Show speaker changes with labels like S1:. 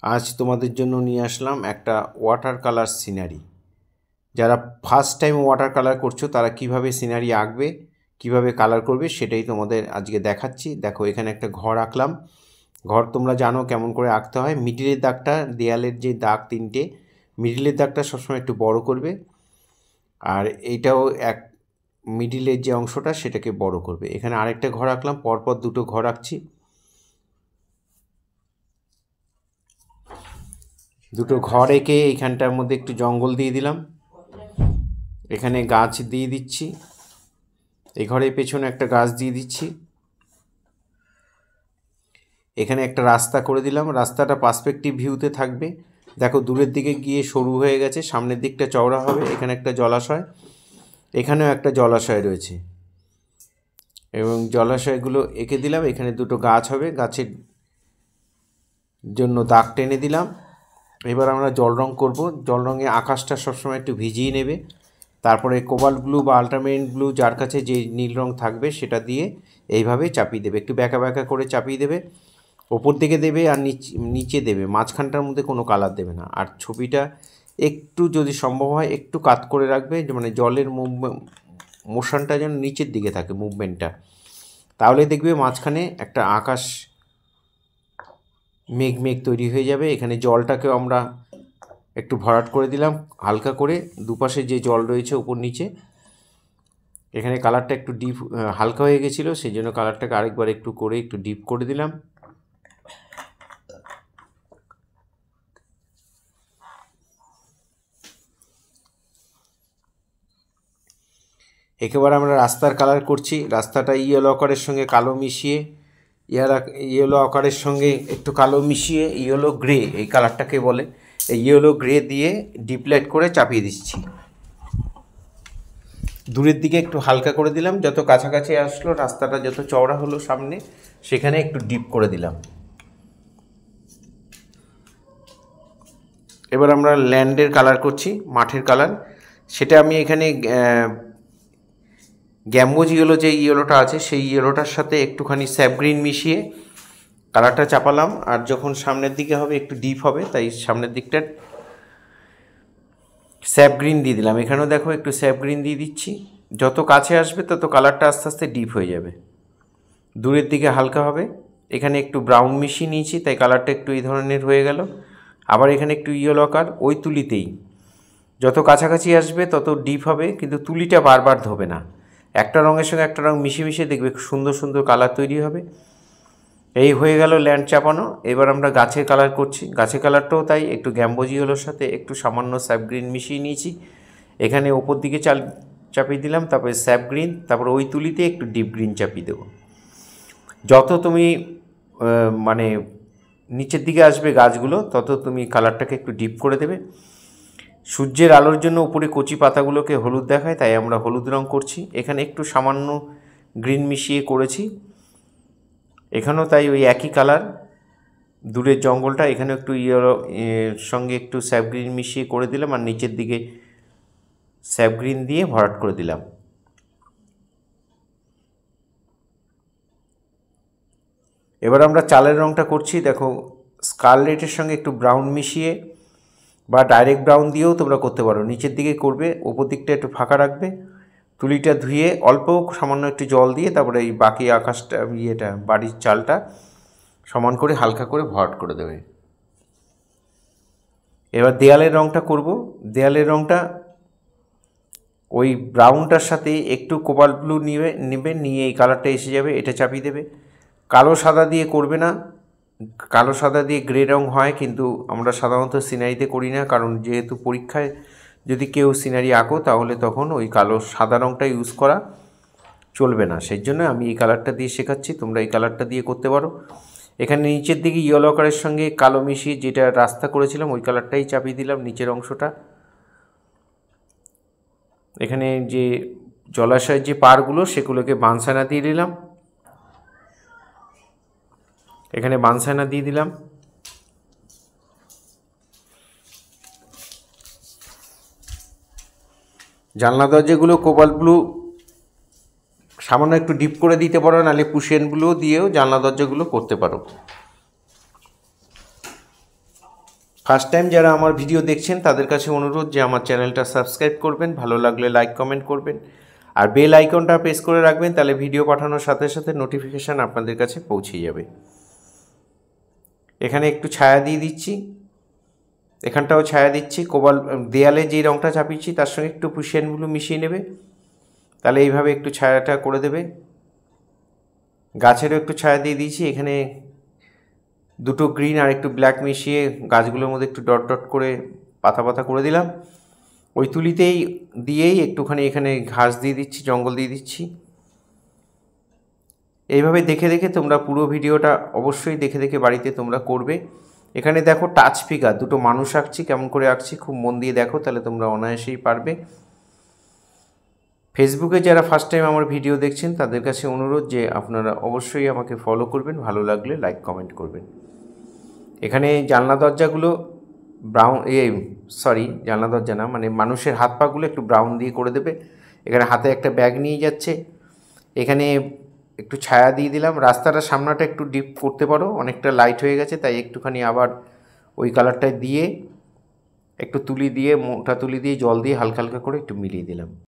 S1: আজ তোমাদের জন্য নিয়ে আসলাম একটা ওয়াটার কালার সিনারি। যারা ফার্স্ট টাইম ওয়াটার কালার করছো তারা কিভাবে সিনারি আঁকবে, কিভাবে কালার করবে সেটাই তোমাদের আজকে দেখাচ্ছি। দেখো এখানে একটা ঘর আঁকলাম। ঘর তোমরা জানো কেমন করে আঁকতে হয়। মিডিলের দাগটা, দেয়ালের যে দাগ তিনটে, মিডিলের দাগটা সবসময় একটু বড় করবে, আর এইটাও এক মিডিলের যে অংশটা সেটাকে বড় করবে। এখানে আরেকটা ঘর আঁকলাম, পরপর দুটো ঘর আঁকছি। দুটো ঘর এঁকে এইখানটার মধ্যে একটু জঙ্গল দিয়ে দিলাম, এখানে গাছ দিয়ে দিচ্ছি, এই ঘরের পেছনে একটা গাছ দিয়ে দিচ্ছি, এখানে একটা রাস্তা করে দিলাম। রাস্তাটা পার্সপেক্টিভ ভিউতে থাকবে। দেখো দূরের দিকে গিয়ে সরু হয়ে গেছে, সামনের দিকটা চওড়া হবে। এখানে একটা জলাশয়, এখানেও একটা জলাশয় রয়েছে এবং জলাশয়গুলো এঁকে দিলাম। এখানে দুটো গাছ হবে, গাছের জন্য দাগ টেনে দিলাম। এবার আমরা জল রং করব। জল রঙে আকাশটা সবসময় একটু ভিজিয়ে নেবে, তারপরে কোবাল্ট ব্লু বা আল্ট্রামেরিন ব্লু যার কাছে যে নীল রং থাকবে সেটা দিয়ে এইভাবে চাপিয়ে দেবে, একটু ব্যাকা ব্যাকা করে চাপিয়ে দেবে। ওপর দিকে দেবে আর নিচে দেবে, মাঝখানটার মধ্যে কোনো কালার দেবে না। আর ছবিটা একটু যদি সম্ভব হয় একটু কাত করে রাখবে, মানে জলের মোশনটা যেন নিচের দিকে থাকে, মুভমেন্টটা। তাহলে দেখবে মাঝখানে একটা আকাশ মেঘ মেঘ তৈরি হয়ে যাবে। এখানে জলটাকেও আমরা একটু ভরাট করে দিলাম হালকা করে, দুপাশে যে জল রয়েছে উপর নিচে। এখানে কালারটা একটু ডিপ হালকা হয়ে গেছিলো, সেই জন্য কালারটাকে আরেকবার একটু করে একটু ডিপ করে দিলাম। একেবারে আমরা রাস্তার কালার করছি। রাস্তাটা ইয়েলো আকারের সঙ্গে কালো মিশিয়ে, ইয়েলো আকারের সঙ্গে একটু কালো মিশিয়ে ইয়েলো গ্রে, এই কালারটাকে বলে। এই ইয়েলো গ্রে দিয়ে ডিপ লাইট করে চাপিয়ে দিচ্ছি। দূরের দিকে একটু হালকা করে দিলাম, যত কাছাকাছি আসলো রাস্তাটা যত চওড়া হলো সামনে, সেখানে একটু ডিপ করে দিলাম। এবার আমরা ল্যান্ডের কালার করছি, মাঠের কালার। সেটা আমি এখানে গ্যাম্বোজ ইয়েলো যে ইয়েলোটা আছে সেই ইয়েলোটার সাথে একটুখানি স্যাপ গ্রিন মিশিয়ে কালারটা চাপালাম। আর যখন সামনের দিকে হবে একটু ডিপ হবে, তাই সামনের দিকটা স্যাপ গ্রিন দিয়ে দিলাম। এখানেও দেখো একটু স্যাপ গ্রিন দিয়ে দিচ্ছি। যত কাছে আসবে তত কালারটা আস্তে আস্তে ডিপ হয়ে যাবে, দূরের দিকে হালকা হবে। এখানে একটু ব্রাউন মিশিয়ে নিয়েছি, তাই কালারটা একটু এই ধরনের হয়ে গেল। আবার এখানে একটু ইয়েলো আকার, ওই তুলিতেই যত কাছাকাছি আসবে তত ডিপ হবে, কিন্তু তুলিটা বারবার ধোবে না। একটা রঙের সঙ্গে একটা রঙ মিশিয়ে মিশিয়ে দেখবে সুন্দর সুন্দর কালার তৈরি হবে। এই হয়ে গেল ল্যান্ড চাপানো। এবার আমরা গাছের কালার করছি। গাছের কালারটাও তাই, একটু গ্যাম্বোজি ইয়েলোর সাথে একটু সামান্য স্যাপ গ্রিন মিশিয়ে নিয়েছি। এখানে ওপর দিকে চাপিয়ে দিলাম, তারপরে স্যাপ গ্রিন, তারপর ওই তুলিতে একটু ডিপ গ্রিন চাপিয়ে দেবো। যত তুমি মানে নিচের দিকে আসবে গাছগুলো, তত তুমি কালারটাকে একটু ডিপ করে দেবে। সূর্যের আলোর জন্য উপরে কচি পাতাগুলোকে হলুদ দেখায়, তাই আমরা হলুদ রং করছি। এখানে একটু সামান্য গ্রিন মিশিয়ে করেছি, এখানেও তাই ওই একই কালার। দূরের জঙ্গলটা এখানে একটু ইয়েলো সঙ্গে একটু স্যাপ গ্রিন মিশিয়ে করে দিলাম, আর নিচের দিকে স্যাপ গ্রিন দিয়ে ভরাট করে দিলাম। এবার আমরা চালের রঙটা করছি। দেখো স্কারলেটের সঙ্গে একটু ব্রাউন মিশিয়ে বা ডাইরেক্ট ব্রাউন দিয়েও তোমরা করতে পারো। নিচের দিকে করবে, ওপর দিকটা একটু ফাঁকা রাখবে, তুলিটা ধুয়ে অল্প সামান্য একটু জল দিয়ে তারপরে এই বাকি আকাশটা বাড়ির চালটা সমান করে হালকা করে ভরাট করে দেবে। এবার দেয়ালের রঙটা করব। দেয়ালের রঙটা ওই ব্রাউনটার সাথে একটু কোবাল্ট ব্লু নেবে, নিয়ে এই কালারটা এসে যাবে, এটা চাপিয়ে দেবে। কালো সাদা দিয়ে করবে না, কালো সাদা দিয়ে গ্রে রং হয়, কিন্তু আমরা সাধারণত সিনারিতে করি না, কারণ যেহেতু পরীক্ষায় যদি কেউ সিনারি আঁকো তাহলে তখন ওই কালো সাদা রঙটা ইউজ করা চলবে না। সেই জন্য আমি এই কালারটা দিয়ে শেখাচ্ছি, তোমরা এই কালারটা দিয়ে করতে পারো। এখানে নিচের দিকে ইয়েলো কালারের সঙ্গে কালো মিশিয়ে যেটা রাস্তা করেছিলাম ওই কালারটাই চাপিয়ে দিলাম নিচের অংশটা। এখানে যে জলাশয়ের যে পাড়গুলো সেগুলোকে বানসানা দিয়ে দিলাম, এখানে বানসানা দিয়ে দিলাম। জানলা দরজাগুলো কোবাল্ট ব্লু সামান্য একটু ডিপ করে দিতে পারো, নাহলে পুশিয়ান ব্লু দিয়েও জানলা দরজাগুলো করতে পারো। ফার্স্ট টাইম যারা আমার ভিডিও দেখছেন তাদের কাছে অনুরোধ যে আমার চ্যানেলটা সাবস্ক্রাইব করবেন, ভালো লাগলে লাইক কমেন্ট করবেন, আর বেল আইকনটা প্রেস করে রাখবেন, তাহলে ভিডিও পাঠানোর সাথে সাথে নোটিফিকেশান আপনাদের কাছে পৌঁছে যাবে। এখানে একটু ছায়া দিয়ে দিচ্ছি, এখানটাও ছায়া দিচ্ছি। দেয়ালে যেই রঙটা চাপিয়েছি তার সঙ্গে একটু প্রুশিয়ান ব্লু মিশিয়ে নেবে, তাহলে এইভাবে একটু ছায়াটা করে দেবে। গাছেরও একটু ছায়া দিয়ে দিয়েছি, এখানে দুটো গ্রিন আর একটু ব্ল্যাক মিশিয়ে গাছগুলোর মধ্যে একটু ডট ডট করে পাতা পাতা করে দিলাম। ওই তুলিতেই দিয়েই একটুখানি এখানে ঘাস দিয়ে দিচ্ছি, জঙ্গল দিয়ে দিচ্ছি। এইভাবে দেখে দেখে তোমরা পুরো ভিডিওটা অবশ্যই দেখে দেখে বাড়িতে তোমরা করবে। এখানে দেখো টাচ ফিগার, দুটো মানুষ আঁকছি, কেমন করে আঁকছি খুব মন দিয়ে দেখো, তাহলে তোমরা অনায়াসেই পারবে। ফেসবুকে যারা ফার্স্ট টাইম আমার ভিডিও দেখছেন তাদের কাছে অনুরোধ যে আপনারা অবশ্যই আমাকে ফলো করবেন, ভালো লাগলে লাইক কমেন্ট করবেন। এখানে জানলা দরজাগুলো জানলা দরজা না, মানে মানুষের হাত পাগুলো একটু ব্রাউন দিয়ে করে দেবে। এখানে হাতে একটা ব্যাগ নিয়ে যাচ্ছে, এখানে একটু ছায়া দিয়ে দিলাম। রাস্তাটার সামনাটা একটু ডিপ করতে পারো, অনেকটা লাইট হয়ে গেছে, তাই একটুখানি আবার ওই কালারটায় দিয়ে একটু তুলি দিয়ে, মোটা তুলি দিয়ে জল দিয়ে হালকা হালকা করে একটু মিলিয়ে দিলাম।